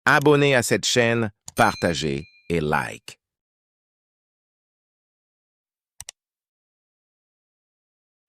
Abonnez à cette chaîne, partagez et like.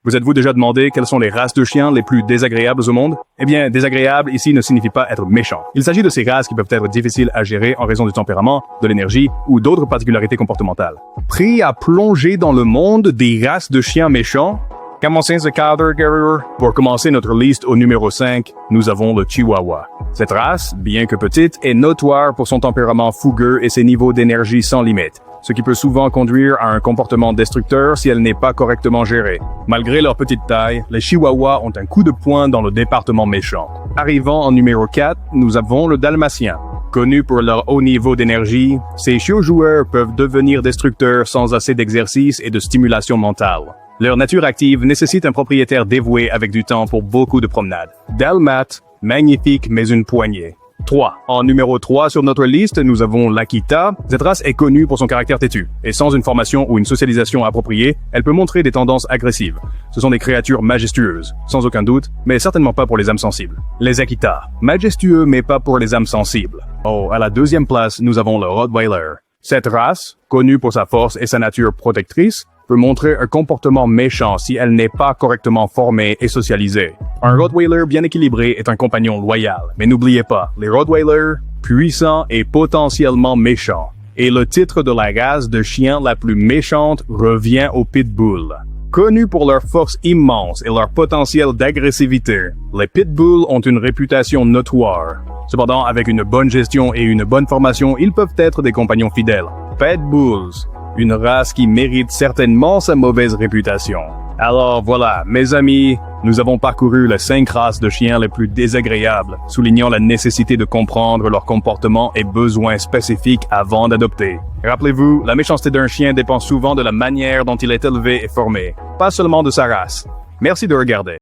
Vous êtes-vous déjà demandé quelles sont les races de chiens les plus désagréables au monde? Eh bien, désagréable ici ne signifie pas être méchant. Il s'agit de ces races qui peuvent être difficiles à gérer en raison du tempérament, de l'énergie ou d'autres particularités comportementales. Prêt à plonger dans le monde des races de chiens méchants? Commencez ce cadre, Guerrero. Pour commencer notre liste au numéro 5, nous avons le Chihuahua. Cette race, bien que petite, est notoire pour son tempérament fougueux et ses niveaux d'énergie sans limite, ce qui peut souvent conduire à un comportement destructeur si elle n'est pas correctement gérée. Malgré leur petite taille, les Chihuahuas ont un coup de poing dans le département méchant. Arrivant en numéro 4, nous avons le Dalmatien. Connus pour leur haut niveau d'énergie, ces chiots joueurs peuvent devenir destructeurs sans assez d'exercice et de stimulation mentale. Leur nature active nécessite un propriétaire dévoué avec du temps pour beaucoup de promenades. Dalmat, magnifique mais une poignée. 3. En numéro 3 sur notre liste, nous avons l'Akita. Cette race est connue pour son caractère têtu, et sans une formation ou une socialisation appropriée, elle peut montrer des tendances agressives. Ce sont des créatures majestueuses, sans aucun doute, mais certainement pas pour les âmes sensibles. Les Akita, majestueux mais pas pour les âmes sensibles. Oh, à la deuxième place, nous avons le Rottweiler. Cette race, connue pour sa force et sa nature protectrice, peut montrer un comportement méchant si elle n'est pas correctement formée et socialisée. Un Rottweiler bien équilibré est un compagnon loyal, mais n'oubliez pas, les Rottweilers, puissants et potentiellement méchants. Et le titre de la race de chien la plus méchante revient aux Pitbull. Connus pour leur force immense et leur potentiel d'agressivité, les Pitbull ont une réputation notoire. Cependant, avec une bonne gestion et une bonne formation, ils peuvent être des compagnons fidèles. Pitbulls, une race qui mérite certainement sa mauvaise réputation. Alors voilà, mes amis, nous avons parcouru les 5 races de chiens les plus désagréables, soulignant la nécessité de comprendre leur comportement et besoins spécifiques avant d'adopter. Rappelez-vous, la méchanceté d'un chien dépend souvent de la manière dont il est élevé et formé, pas seulement de sa race. Merci de regarder.